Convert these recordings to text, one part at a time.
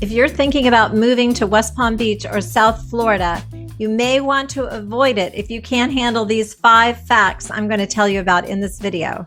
If you're thinking about moving to West Palm Beach or South Florida, you may want to avoid it if you can't handle these 5 facts I'm going to tell you about in this video.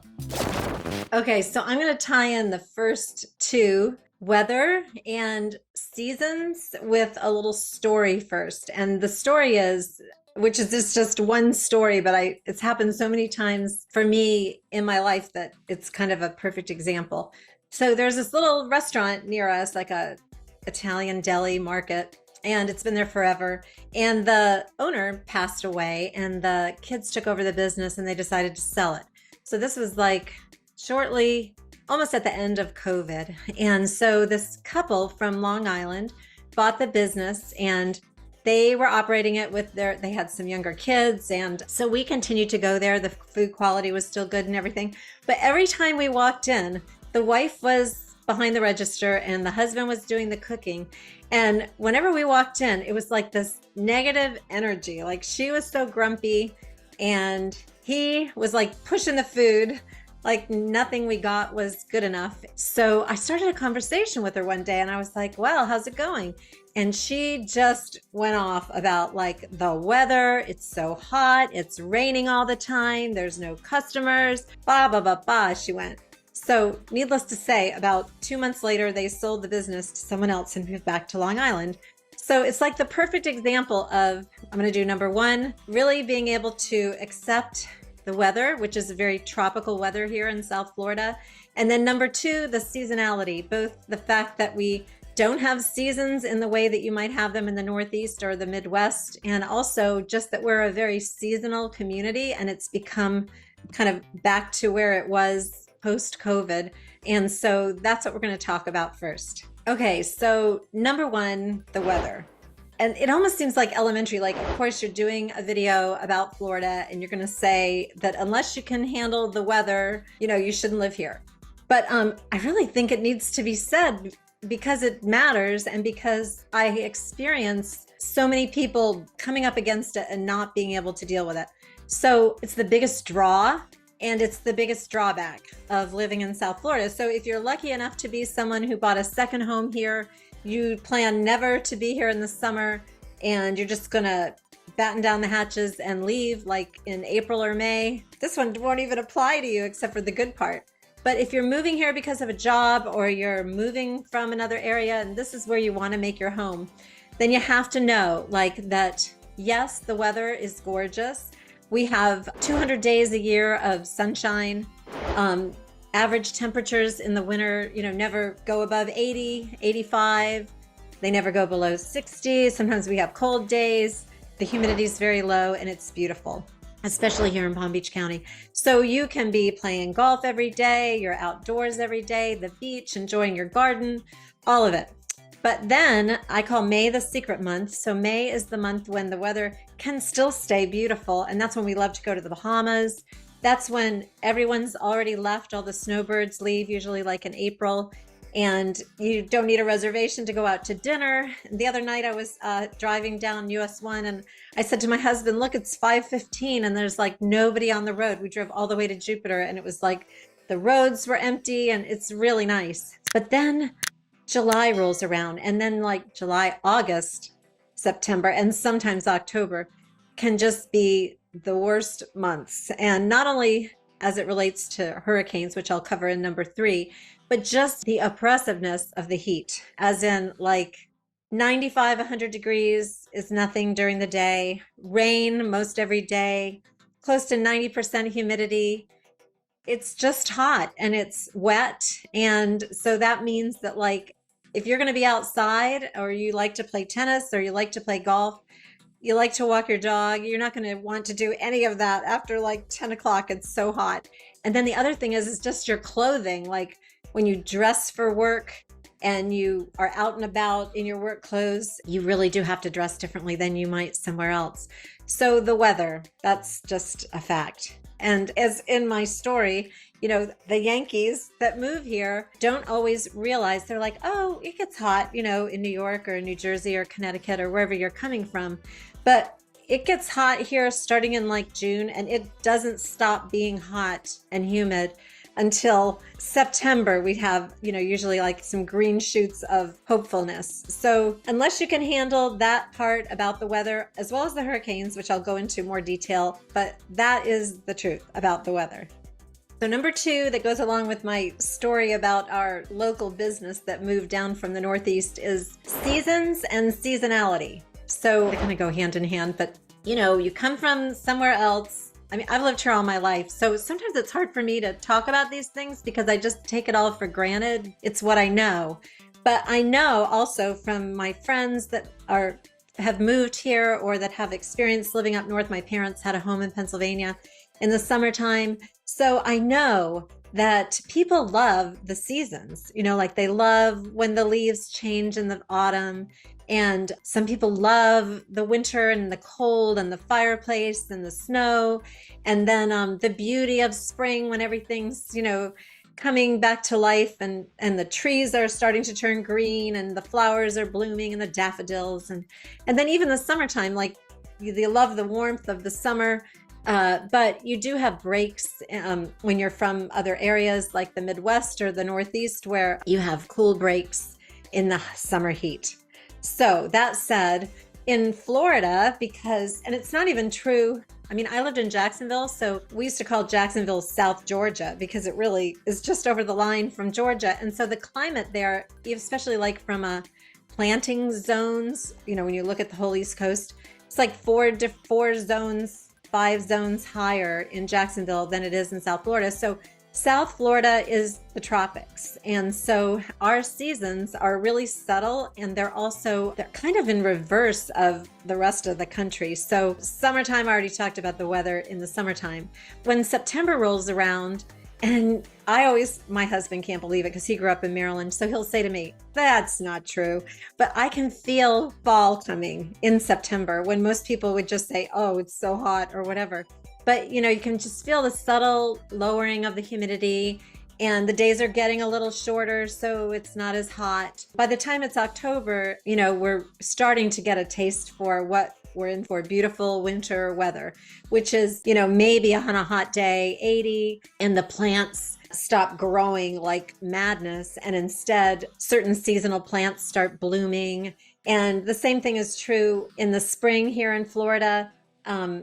Okay, so I'm going to tie in the first 2, weather and seasons, with a little story first. And the story is, which is just one story, but it's happened so many times for me in my life that it's kind of a perfect example. So there's this little restaurant near us, like a Italian deli market, and it's been there forever. And the owner passed away and the kids took over the business and they decided to sell it. So this was like shortly, almost at the end of COVID. And so this couple from Long Island bought the business and they were operating it with they had some younger kids. And so we continued to go there. The food quality was still good and everything. But every time we walked in, the wife was behind the register and the husband was doing the cooking. And whenever we walked in, it was like this negative energy. Like she was so grumpy and he was like pushing the food, like nothing we got was good enough. So I started a conversation with her one day and I was like, well, how's it going? And she just went off about like the weather. It's so hot. It's raining all the time. There's no customers, blah, blah, blah, blah. She went. So needless to say, about 2 months later, they sold the business to someone else and moved back to Long Island. So it's like the perfect example of, I'm going to do number 1, really being able to accept the weather, which is a very tropical weather here in South Florida. And then number 2, the seasonality, both the fact that we don't have seasons in the way that you might have them in the Northeast or the Midwest. And also just that we're a very seasonal community and it's become kind of back to where it was post-COVID. And so that's what we're going to talk about first. Okay, so number 1, the weather. And it almost seems like elementary, like of course you're doing a video about Florida and you're going to say that unless you can handle the weather, you shouldn't live here. But I really think it needs to be said because it matters and because I experience so many people coming up against it and not being able to deal with it. So it's the biggest draw. And it's the biggest drawback of living in South Florida. So if you're lucky enough to be someone who bought a second home here, you plan never to be here in the summer, and you're just gonna batten down the hatches and leave like in April or May, this one won't even apply to you except for the good part. But if you're moving here because of a job or you're moving from another area and this is where you wanna make your home, then you have to know like that, yes, the weather is gorgeous. We have 200 days a year of sunshine. Average temperatures in the winter, never go above 80, 85. They never go below 60. Sometimes we have cold days. The humidity is very low and it's beautiful, especially here in Palm Beach County. So you can be playing golf every day. You're outdoors every day, the beach, enjoying your garden, all of it. But then I call May the secret month. So May is the month when the weather can still stay beautiful. And that's when we love to go to the Bahamas. That's when everyone's already left. All the snowbirds leave, usually like in April. And you don't need a reservation to go out to dinner. The other night I was driving down US 1 and I said to my husband, look, it's 5:15 and there's like nobody on the road. We drove all the way to Jupiter and it was like the roads were empty and it's really nice. But then July rolls around and then like July, August, September, and sometimes October can just be the worst months. And not only as it relates to hurricanes, which I'll cover in number 3, but just the oppressiveness of the heat, as in like 95, 100 degrees is nothing during the day, rain most every day, close to 90% humidity. It's just hot and it's wet. And so that means that like, if you're going to be outside or you like to play tennis or you like to play golf, you like to walk your dog, you're not going to want to do any of that after like 10 o'clock. It's so hot. And then the other thing is just your clothing. Like when you dress for work and you are out and about in your work clothes, you really do have to dress differently than you might somewhere else. So the weather, that's just a fact. And as in my story, the Yankees that move here don't always realize, they're like, oh, it gets hot, in New York or New Jersey or Connecticut or wherever you're coming from. But it gets hot here starting in like June and it doesn't stop being hot and humid until September. We have, usually like some green shoots of hopefulness. So unless you can handle that part about the weather, as well as the hurricanes, which I'll go into more detail, but that is the truth about the weather. So number 2 that goes along with my story about our local business that moved down from the Northeast is seasons and seasonality. So they kind of go hand in hand, but you come from somewhere else. I mean, I've lived here all my life, so sometimes it's hard for me to talk about these things because I just take it all for granted. It's what I know. But I know also from my friends that have moved here or that have experience living up north. My parents had a home in Pennsylvania in the summertime. So I know that people love the seasons, like they love when the leaves change in the autumn. And some people love the winter and the cold and the fireplace and the snow. And then the beauty of spring when everything's, coming back to life and the trees are starting to turn green and the flowers are blooming and the daffodils. And then even the summertime, like they love the warmth of the summer. But you do have breaks when you're from other areas like the Midwest or the Northeast where you have cool breaks in the summer heat. So that said, in Florida, and it's not even true. I mean, I lived in Jacksonville, so we used to call Jacksonville South Georgia because it really is just over the line from Georgia. And so the climate there, especially like from planting zones, when you look at the whole East Coast, it's like 5 zones higher in Jacksonville than it is in South Florida. So South Florida is the tropics. And so our seasons are really subtle and they're kind of in reverse of the rest of the country. So summertime, I already talked about the weather in the summertime. When September rolls around, and my husband can't believe it because he grew up in Maryland. So he'll say to me, that's not true. But I can feel fall coming in September when most people would just say, oh, it's so hot or whatever. But, you can just feel the subtle lowering of the humidity and the days are getting a little shorter, so it's not as hot. By the time it's October, we're starting to get a taste for what we're in for, beautiful winter weather, which is, maybe on a hot day, 80, and the plants stop growing like madness. And instead, certain seasonal plants start blooming. And the same thing is true in the spring here in Florida.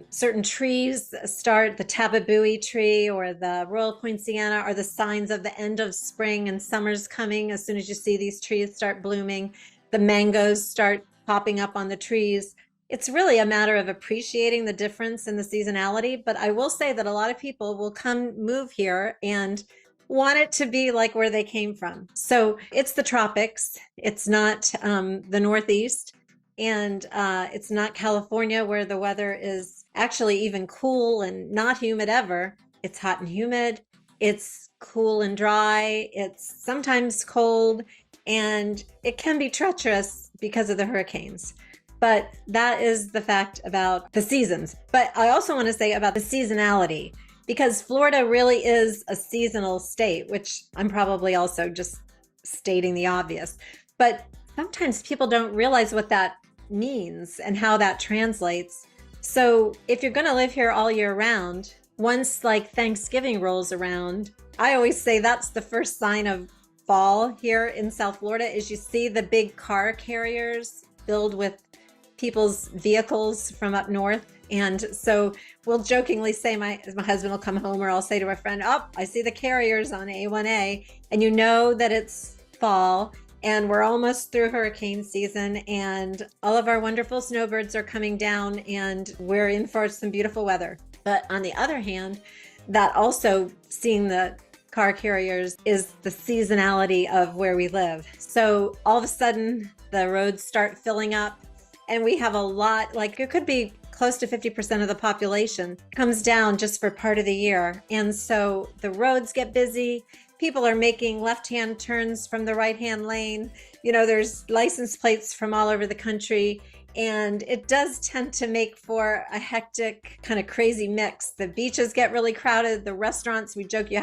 Certain trees start, the Tababui tree or the Royal Poinciana are the signs of the end of spring and summer's coming. As soon as you see these trees start blooming, the mangoes start popping up on the trees. It's really a matter of appreciating the difference in the seasonality. But I will say that a lot of people will move here and want it to be like where they came from. So it's the tropics. It's not the Northeast. And it's not California where the weather is actually even cool and not humid ever. It's hot and humid. It's cool and dry. It's sometimes cold and it can be treacherous because of the hurricanes. But that is the fact about the seasons. But I also want to say about the seasonality, because Florida really is a seasonal state, which I'm probably also just stating the obvious. But sometimes people don't realize what that means and how that translates. So if you're going to live here all year round, once like Thanksgiving rolls around, I always say that's the first sign of fall here in South Florida is you see the big car carriers filled with people's vehicles from up north. And so we'll jokingly say, my husband will come home or I'll say to a friend, oh, I see the carriers on A1A, and you know that it's fall. And we're almost through hurricane season and all of our wonderful snowbirds are coming down and we're in for some beautiful weather. But on the other hand, that also seeing the car carriers is the seasonality of where we live. So all of a sudden the roads start filling up and we have a lot, like it could be close to 50% of the population comes down just for part of the year. And so the roads get busy. People are making left-hand turns from the right-hand lane. There's license plates from all over the country. And it does tend to make for a hectic, kind of crazy mix. The beaches get really crowded. The restaurants, we joke, you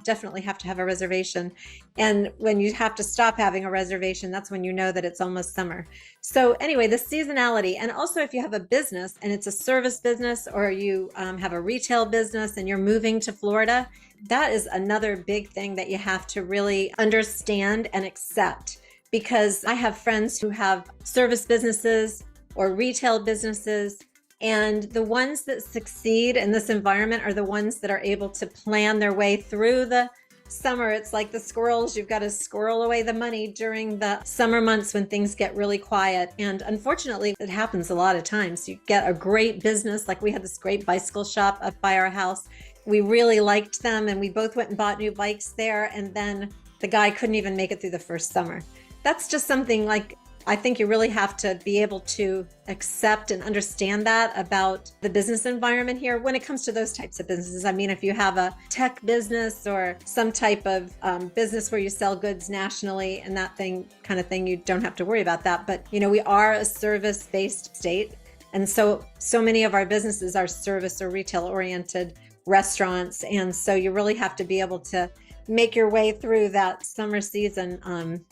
definitely have to have a reservation. And when you have to stop having a reservation, that's when you know that it's almost summer. So anyway, the seasonality, and also if you have a business and it's a service business, or you have a retail business and you're moving to Florida, that is another big thing that you have to really understand and accept. Because I have friends who have service businesses or retail businesses, and the ones that succeed in this environment are the ones that are able to plan their way through the summer. It's like the squirrels. You've got to squirrel away the money during the summer months when things get really quiet. And unfortunately, it happens a lot of times. You get a great business, like we had this great bicycle shop up by our house. We really liked them, and we both went and bought new bikes there. And then the guy couldn't even make it through the first summer. That's just something like, I think you really have to be able to accept and understand that about the business environment here when it comes to those types of businesses. I mean, if you have a tech business or some type of business where you sell goods nationally and that kind of thing, you don't have to worry about that. But, you know, we are a service-based state. And so many of our businesses are service or retail-oriented restaurants. And so you really have to be able to make your way through that summer season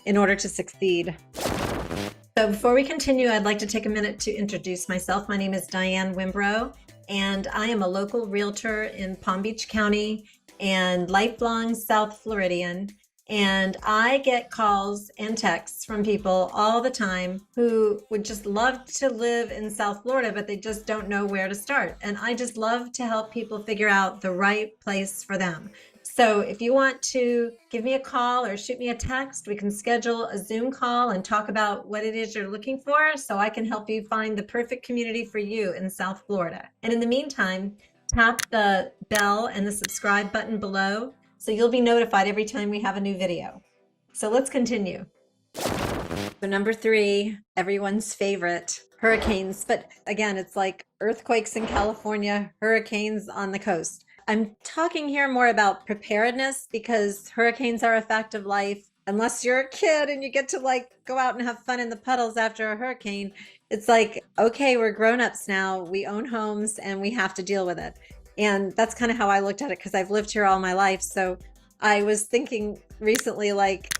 in order to succeed. So before we continue, I'd like to take a minute to introduce myself. My name is Diane Wimbrow, and I am a local realtor in Palm Beach County and lifelong South Floridian. And I get calls and texts from people all the time who would just love to live in South Florida, but they just don't know where to start. And I just love to help people figure out the right place for them. So if you want to give me a call or shoot me a text, we can schedule a Zoom call and talk about what it is you're looking for, so I can help you find the perfect community for you in South Florida. And in the meantime, tap the bell and the subscribe button below so you'll be notified every time we have a new video. So let's continue. So number 3, everyone's favorite, hurricanes. But again, it's like earthquakes in California, hurricanes on the coast. I'm talking here more about preparedness because hurricanes are a fact of life. Unless you're a kid and you get to like go out and have fun in the puddles after a hurricane, it's like, okay, we're grown-ups now. We own homes and we have to deal with it. And that's kind of how I looked at it because I've lived here all my life. So I was thinking recently, like,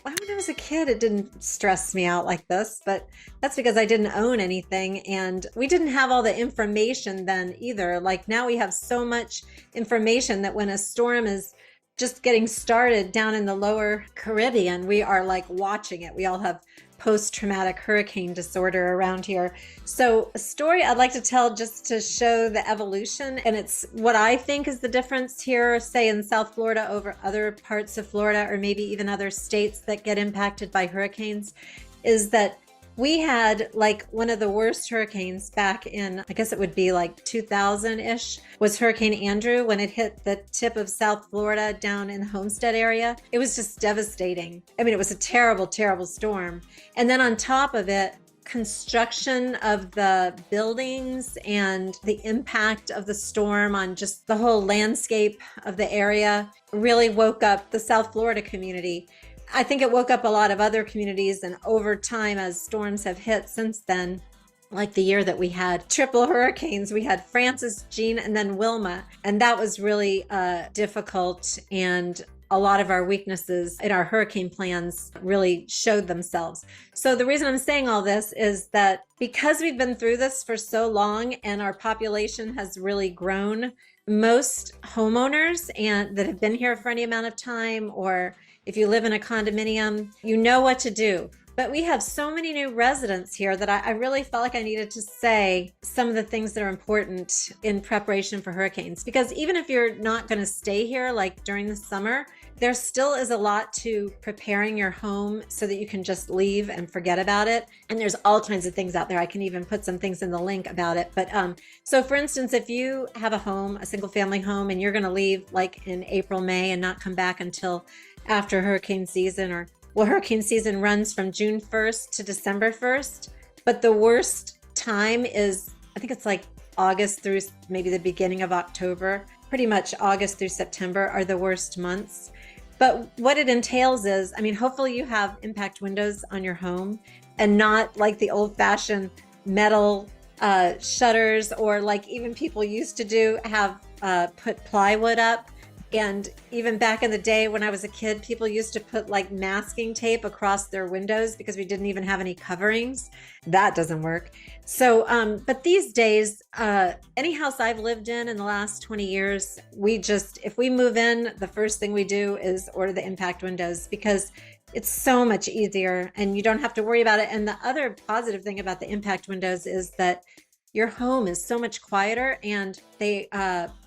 when I was a kid, it didn't stress me out like this, but that's because I didn't own anything and we didn't have all the information then either. Like now we have so much information that when a storm is just getting started down in the lower Caribbean, we are like watching it. We all have post-traumatic hurricane disorder around here. So a story I'd like to tell just to show the evolution, and it's what I think is the difference here, say in South Florida over other parts of Florida, or maybe even other states that get impacted by hurricanes, is that we had like one of the worst hurricanes back in, I guess it would be like 2000-ish, was Hurricane Andrew when it hit the tip of South Florida down in the Homestead area. It was just devastating. I mean, it was a terrible, terrible storm. And then on top of it, construction of the buildings and the impact of the storm on just the whole landscape of the area really woke up the South Florida community. I think it woke up a lot of other communities, and over time as storms have hit since then, like the year that we had triple hurricanes, we had Frances, Jean, and then Wilma, and that was really difficult, and a lot of our weaknesses in our hurricane plans really showed themselves. So the reason I'm saying all this is that because we've been through this for so long and our population has really grown, most homeowners and that have been here for any amount of time, or if you live in a condominium, you know what to do. But we have so many new residents here that I really felt like I needed to say some of the things that are important in preparation for hurricanes. Because even if you're not going to stay here like during the summer, there still is a lot to preparing your home so that you can just leave and forget about it. And there's all kinds of things out there. I can even put some things in the link about it. But so for instance, if you have a home, a single family home, and you're going to leave like in April, May and not come back until after hurricane season, or well, hurricane season runs from June 1st to December 1st, but the worst time is, I think it's like August through maybe the beginning of October. Pretty much August through September are the worst months. But what it entails is, I mean, hopefully you have impact windows on your home and not like the old-fashioned metal shutters, or like even people used to do have put plywood up. And even back in the day when I was a kid, people used to put like masking tape across their windows because we didn't even have any coverings. That doesn't work. So, but these days, any house I've lived in the last 20 years, if we move in, the first thing we do is order the impact windows because it's so much easier and you don't have to worry about it. And the other positive thing about the impact windows is that your home is so much quieter and they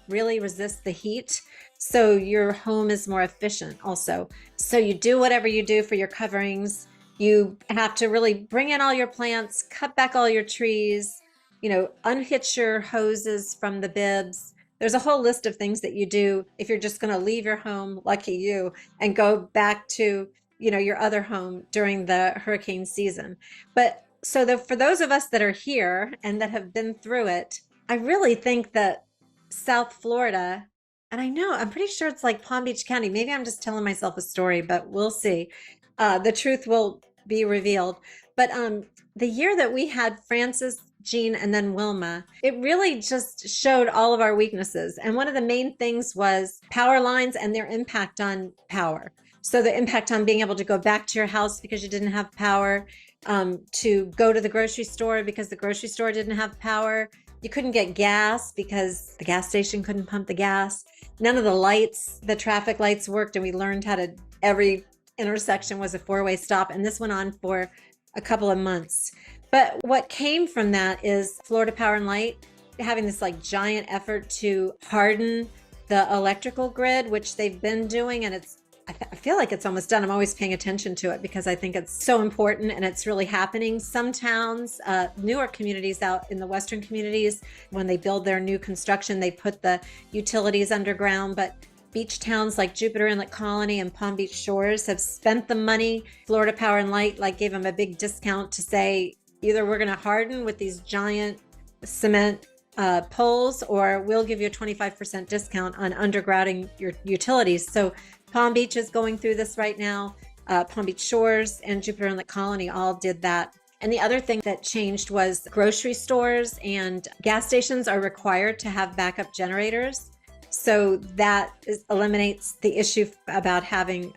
really resist the heat. So your home is more efficient also. So you do whatever you do for your coverings. You have to really bring in all your plants, cut back all your trees, unhitch your hoses from the bibs. There's a whole list of things that you do if you're just going to leave your home, lucky you, and go back to, your other home during the hurricane season. But so for those of us that are here and that have been through it, I really think that South Florida, and I'm pretty sure it's like Palm Beach County. Maybe I'm just telling myself a story, but we'll see. The truth will be revealed. But the year that we had Frances, Jean, and then Wilma, it really just showed all of our weaknesses. And one of the main things was power lines and their impact on power. So the impact on being able to go back to your house because you didn't have power, to go to the grocery store because the grocery store didn't have power. You couldn't get gas because the gas station couldn't pump the gas. None of the lights, the traffic lights worked, and we learned every intersection was a four-way stop. And this went on for a couple of months. But what came from that is Florida Power and Light having this like giant effort to harden the electrical grid, which they've been doing. And I feel like it's almost done. I'm always paying attention to it because I think it's so important and it's really happening. Some towns, newer communities out in the Western communities, when they build their new construction, they put the utilities underground. But beach towns like Jupiter Inlet Colony and Palm Beach Shores have spent the money. Florida Power and Light gave them a big discount to say, either we're going to harden with these giant cement poles, or we'll give you a 25% discount on undergrounding your utilities. So Palm Beach is going through this right now. Palm Beach Shores and Jupiter Inlet Colony all did that. And the other thing that changed was grocery stores and gas stations are required to have backup generators. So that eliminates the issue about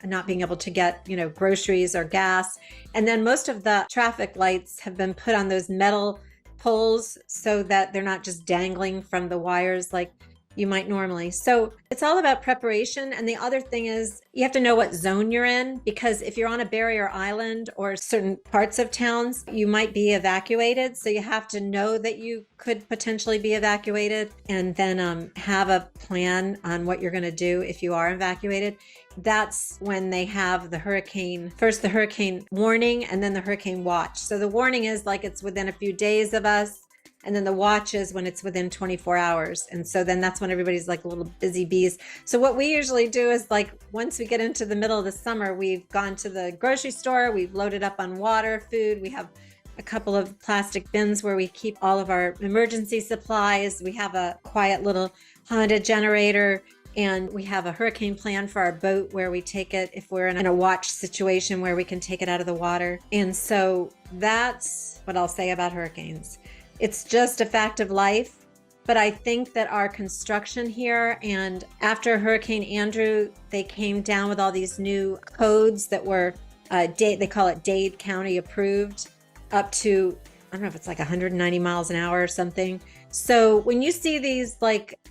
not being able to get, groceries or gas. And then most of the traffic lights have been put on those metal poles so that they're not just dangling from the wires like you might normally. So it's all about preparation. And the other thing is you have to know what zone you're in, because if you're on a barrier island or certain parts of towns, you might be evacuated. So you have to know that you could potentially be evacuated and then have a plan on what you're going to do if you are evacuated. That's when they have first the hurricane warning and then the hurricane watch. So the warning is it's within a few days of us. And then the watch is when it's within 24 hours. And so then that's when everybody's a little busy bees. So what we usually do is once we get into the middle of the summer, we've gone to the grocery store, we've loaded up on water, food. We have a couple of plastic bins where we keep all of our emergency supplies. We have a quiet little Honda generator. And we have a hurricane plan for our boat where we take it if we're in a watch situation where we can take it out of the water. And so that's what I'll say about hurricanes. It's just a fact of life. But I think that our construction here, and after Hurricane Andrew, they came down with all these new codes that were, they call it Dade County approved, up to, I don't know if it's 190 miles an hour or something. So when you see these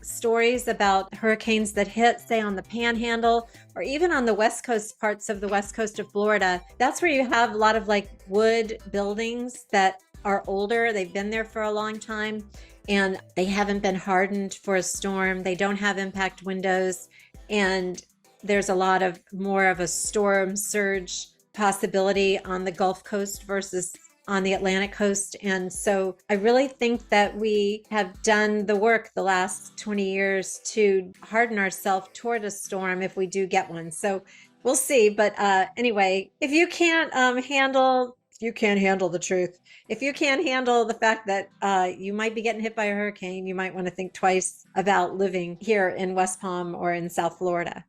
stories about hurricanes that hit, say on the Panhandle or even on the West Coast, parts of the West Coast of Florida, that's where you have a lot of wood buildings that are older. They've been there for a long time and they haven't been hardened for a storm. They don't have impact windows. And there's a lot of more of a storm surge possibility on the Gulf Coast versus on the Atlantic coast. And so I really think that we have done the work the last 20 years to harden ourselves toward a storm if we do get one. So we'll see. But anyway, if you can't handle the truth. If you can't handle the fact that you might be getting hit by a hurricane, you might want to think twice about living here in West Palm or in South Florida.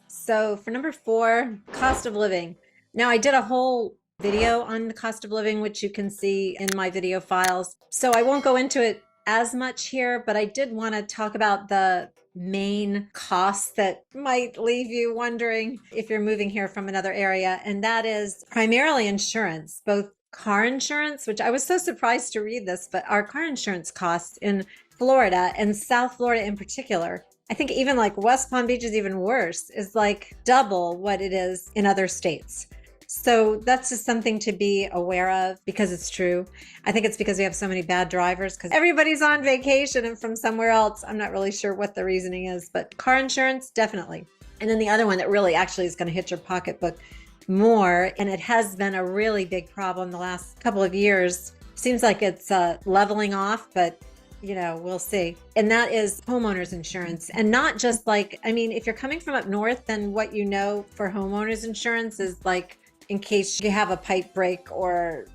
So for number 4, cost of living. Now I did a whole video on the cost of living, which you can see in my video files. So I won't go into it as much here, but I did want to talk about the main costs that might leave you wondering if you're moving here from another area. And that is primarily insurance, both car insurance, which I was so surprised to read this, but our car insurance costs in Florida and South Florida in particular, I think even like West Palm Beach is even worse, is like double what it is in other states. So that's just something to be aware of because it's true. I think it's because we have so many bad drivers because everybody's on vacation and from somewhere else. I'm not really sure what the reasoning is, but car insurance, definitely. And then the other one that really actually is going to hit your pocketbook more, and it has been a really big problem the last couple of years. Seems like it's leveling off, but we'll see. And that is homeowners insurance. And not just like, I mean, if you're coming from up north, then what you know for homeowners insurance is like, in case you have a pipe break or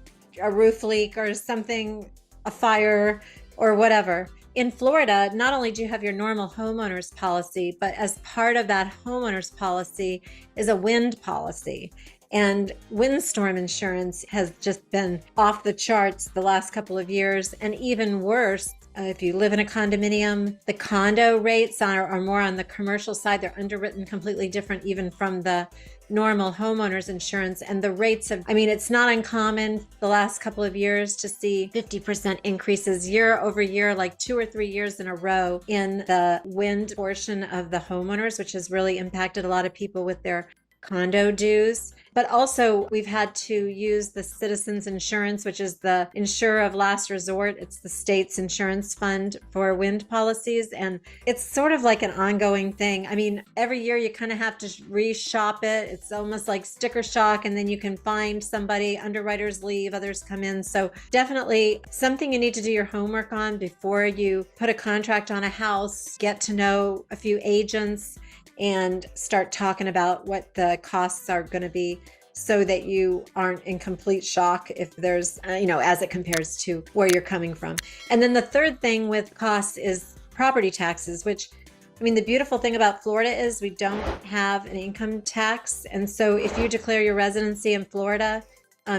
a roof leak or something, a fire or whatever. In Florida, not only do you have your normal homeowners policy, but as part of that homeowners policy is a wind policy. And windstorm insurance has just been off the charts the last couple of years. And even worse, if you live in a condominium, the condo rates are more on the commercial side. They're underwritten completely different even from the normal homeowners insurance. And the rates have, I mean, it's not uncommon the last couple of years to see 50% increases year over year, like 2 or 3 years in a row in the wind portion of the homeowners, which has really impacted a lot of people with their condo dues. But also we've had to use the Citizens Insurance, which is the insurer of last resort. It's the state's insurance fund for wind policies. And it's sort of like an ongoing thing. I mean, every year you kind of have to reshop it. It's almost like sticker shock. And then you can find somebody, underwriters leave, others come in. So definitely something you need to do your homework on before you put a contract on a house, get to know a few agents, and start talking about what the costs are going to be so that you aren't in complete shock if there's, as it compares to where you're coming from. And then the third thing with costs is property taxes, which, I mean, the beautiful thing about Florida is we don't have an income tax. And so if you declare your residency in Florida,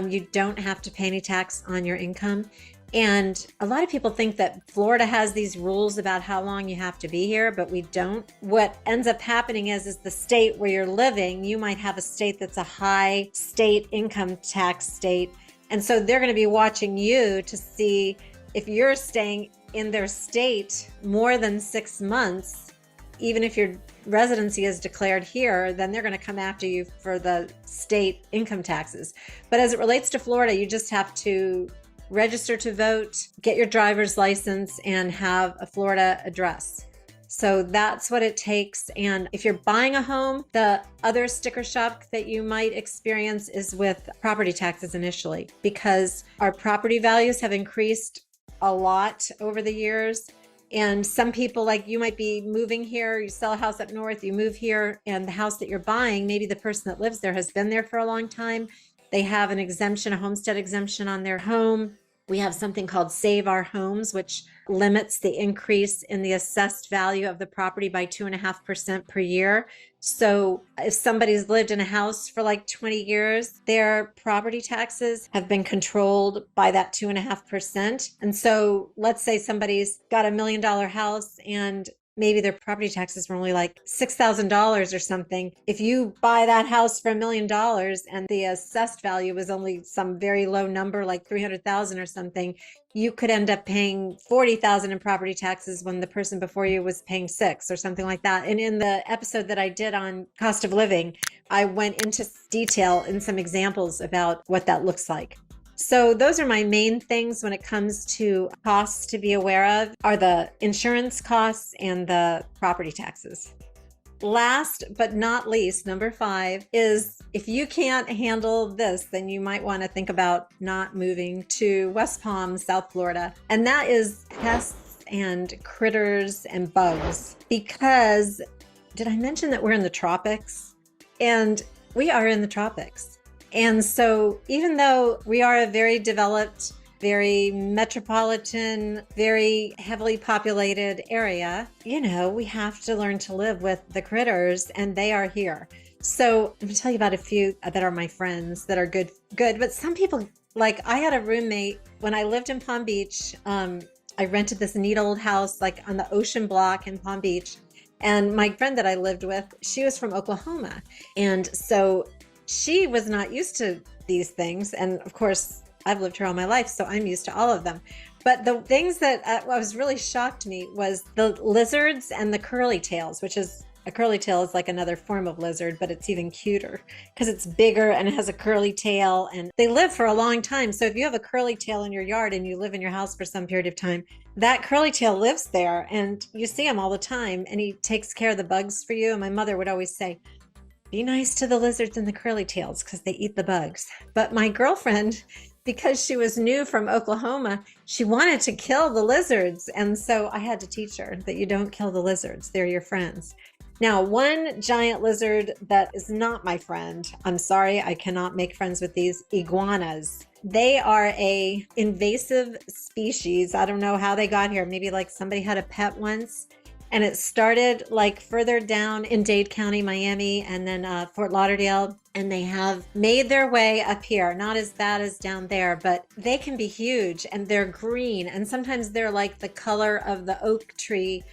you don't have to pay any tax on your income. And a lot of people think that Florida has these rules about how long you have to be here, but we don't. What ends up happening is the state where you're living, you might have a state that's a high state income tax state. And so they're going to be watching you to see if you're staying in their state more than 6 months, even if your residency is declared here, then they're going to come after you for the state income taxes. But as it relates to Florida, you just have to register to vote, get your driver's license, and have a Florida address. So that's what it takes. And if you're buying a home, the other sticker shock that you might experience is with property taxes initially, because our property values have increased a lot over the years. And some people, like you might be moving here, you sell a house up north, you move here, and the house that you're buying, maybe the person that lives there has been there for a long time. They have an exemption, a homestead exemption on their home. We have something called Save Our Homes, which limits the increase in the assessed value of the property by 2.5% per year. So if somebody's lived in a house for like 20 years, their property taxes have been controlled by that 2.5%. And so let's say somebody's got $1 million house and maybe their property taxes were only like $6,000 or something. If you buy that house for $1 million and the assessed value was only some very low number, like 300,000 or something, you could end up paying 40,000 in property taxes when the person before you was paying 6 or something like that. And in the episode that I did on cost of living, I went into detail in some examples about what that looks like. So those are my main things when it comes to costs to be aware of, are the insurance costs and the property taxes. Last but not least, number 5 is if you can't handle this, then you might want to think about not moving to West Palm, South Florida. And that is pests and critters and bugs. Because did I mention that we're in the tropics? And we are in the tropics. And so even though we are a very developed, very metropolitan, very heavily populated area, we have to learn to live with the critters, and they are here. So I'm gonna tell you about a few that are my friends that are good. But some people, like I had a roommate when I lived in Palm Beach. I rented this neat old house like on the ocean block in Palm Beach. And my friend that I lived with, she was from Oklahoma. And so she was not used to these things. And of course, I've lived here all my life, so I'm used to all of them. But the things that was really shocked me was the lizards and the curly tails, which is a curly tail is like another form of lizard, but it's even cuter because it's bigger and it has a curly tail and they live for a long time. So if you have a curly tail in your yard and you live in your house for some period of time, that curly tail lives there and you see him all the time and he takes care of the bugs for you. And my mother would always say, be nice to the lizards and the curly tails because they eat the bugs. But my girlfriend, because she was new from Oklahoma, she wanted to kill the lizards. And so I had to teach her that you don't kill the lizards. They're your friends. Now, one giant lizard that is not my friend, I'm sorry, I cannot make friends with these iguanas. They are a invasive species. I don't know how they got here. Maybe like somebody had a pet once. And it started like further down in Dade County, Miami, and then Fort Lauderdale. And they have made their way up here. Not as bad as down there, but they can be huge and they're green. And sometimes they're like the color of the oak tree.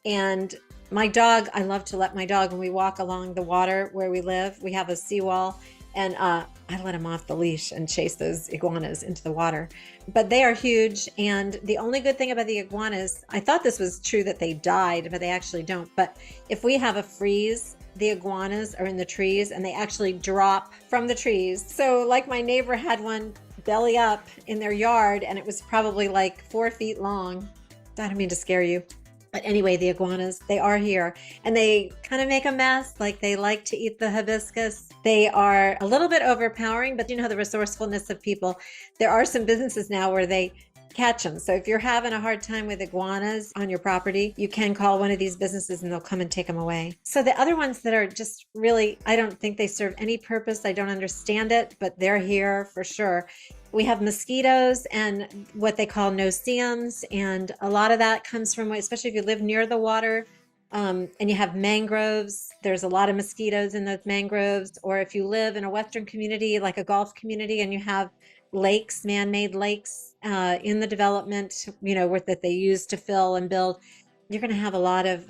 And my dog, I love to let my dog, when we walk along the water where we live, we have a seawall. And I let him off the leash and chase those iguanas into the water. But they are huge. And the only good thing about the iguanas, I thought this was true that they died, but they actually don't. But if we have a freeze, the iguanas are in the trees and they actually drop from the trees. So like my neighbor had one belly up in their yard and it was probably like 4 feet long. I don't mean to scare you. But anyway, the iguanas, they are here and they kind of make a mess. Like they like to eat the hibiscus. They are a little bit overpowering, but you know the resourcefulness of people. There are some businesses now where they catch them. So if you're having a hard time with iguanas on your property, you can call one of these businesses and they'll come and take them away. So the other ones that are just really, I don't think they serve any purpose. I don't understand it, but they're here for sure. We have mosquitoes and what they call no-see-ums. And a lot of that comes from, especially if you live near the water and you have mangroves, there's a lot of mosquitoes in those mangroves. Or if you live in a Western community, like a Gulf community, and you have lakes, man-made lakes in the development, you know, that they use to fill and build, you're going to have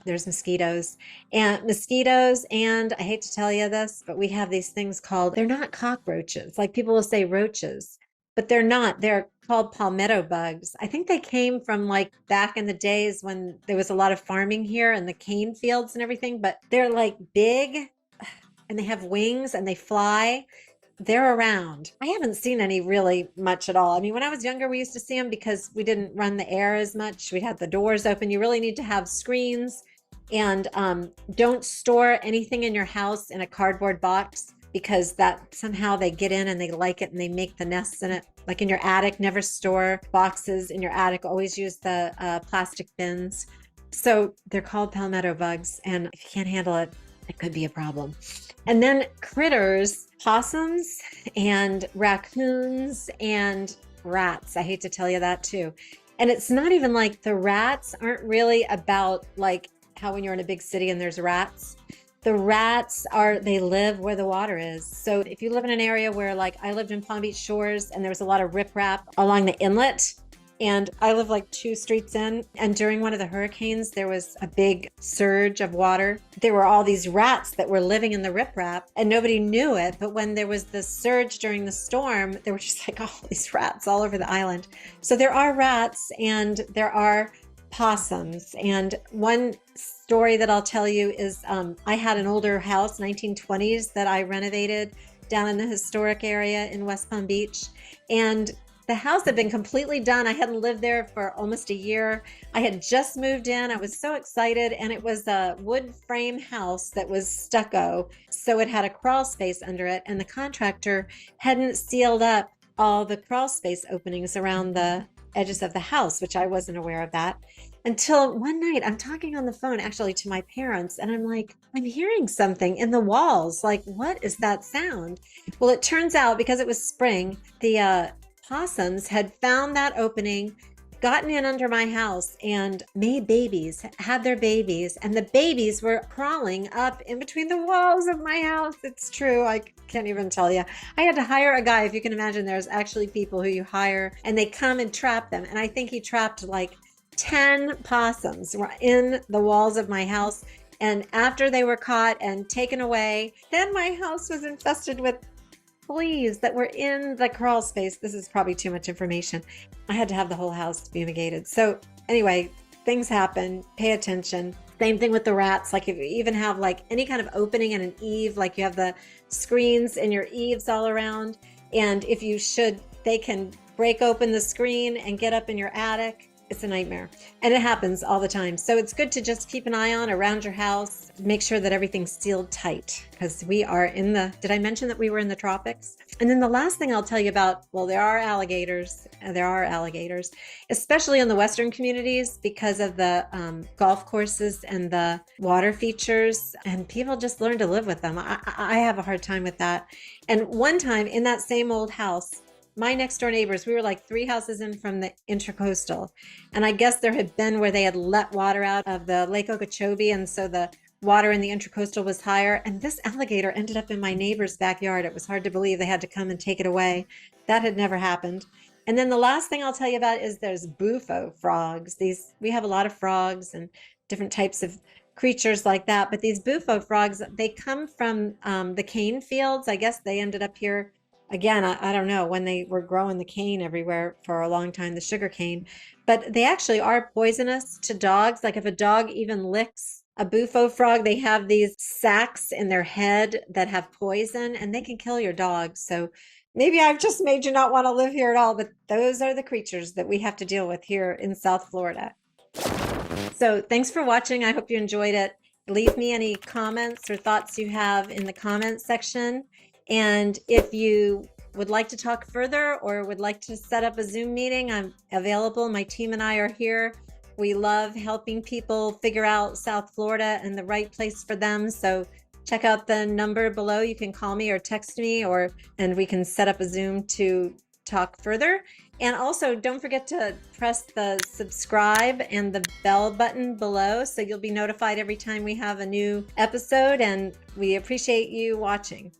there's mosquitoes. And I hate to tell you this, but we have these things called, they're not cockroaches. Like people will say roaches, but they're not. They're called palmetto bugs. I think they came from like back in the days when there was a lot of farming here and the cane fields and everything, but they're like big and they have wings and they fly. They're around. I haven't seen any really much at all. I mean, when I was younger, we used to see them because we didn't run the air as much. We had the doors open. You really need to have screens and don't store anything in your house in a cardboard box because that somehow they get in and they like it and they make the nests in it. Like in your attic, never store boxes in your attic. Always use the plastic bins. So they're called palmetto bugs. And if you can't handle it, it could be a problem. And then critters, possums and raccoons and rats. I hate to tell you that too. And it's not even like the rats aren't really about like how when you're in a big city and there's rats. The rats they live where the water is. So if you live in an area where like I lived in Palm Beach Shores and there was a lot of riprap along the inlet, and I live like 2 streets in, and during one of the hurricanes, there was a big surge of water. There were all these rats that were living in the riprap and nobody knew it. But when there was the surge during the storm, there were just like all these rats all over the island. So there are rats and there are possums. And one story that I'll tell you is I had an older house, 1920s, that I renovated down in the historic area in West Palm Beach. And the house had been completely done. I hadn't lived there for almost a year. I had just moved in. I was so excited. And it was a wood frame house that was stucco. So it had a crawl space under it. And the contractor hadn't sealed up all the crawl space openings around the edges of the house, which I wasn't aware of that until one night I'm talking on the phone actually to my parents. And I'm like, I'm hearing something in the walls. Like, what is that sound? Well, it turns out because it was spring, the possums had found that opening gotten in under my house and made babies, had their babies, and the babies were crawling up in between the walls of my house. It's true. I can't even tell you. I had to hire a guy. If you can imagine, there's actually people who you hire and they come and trap them. And I think he trapped like 10 possums in the walls of my house. And after they were caught and taken away, then my house was infested with fleas that were in the crawl space. This is probably too much information. I had to have the whole house fumigated. So anyway, things happen. Pay attention. Same thing with the rats. Like if you even have like any kind of opening in an eave, like you have the screens in your eaves all around. And if you should, they can break open the screen and get up in your attic. It's a nightmare. And it happens all the time. So it's good to just keep an eye on around your house. Make sure that everything's sealed tight because we are in the, did I mention that we were in the tropics? And then the last thing I'll tell you about, well, there are alligators, especially in the Western communities because of the golf courses and the water features, and people just learn to live with them. I have a hard time with that. And one time in that same old house, my next door neighbors, we were like 3 houses in from the Intracoastal. And I guess there had been where they had let water out of the Lake Okeechobee. And so the water in the Intracoastal was higher. And this alligator ended up in my neighbor's backyard. It was hard to believe they had to come and take it away. That had never happened. And then the last thing I'll tell you about is there's bufo frogs. We have a lot of frogs and different types of creatures like that. But these bufo frogs, they come from the cane fields. I guess they ended up here. Again, I don't know when they were growing the cane everywhere for a long time, the sugar cane, but they actually are poisonous to dogs. Like if a dog even licks a bufo frog, they have these sacs in their head that have poison and they can kill your dog. So maybe I've just made you not want to live here at all, but those are the creatures that we have to deal with here in South Florida. So thanks for watching. I hope you enjoyed it. Leave me any comments or thoughts you have in the comments section. And if you would like to talk further or would like to set up a Zoom meeting, I'm available. My team and I are here. We love helping people figure out South Florida and the right place for them. So check out the number below. You can call me or text me, and we can set up a Zoom to talk further. And also don't forget to press the subscribe and the bell button below so you'll be notified every time we have a new episode, and we appreciate you watching.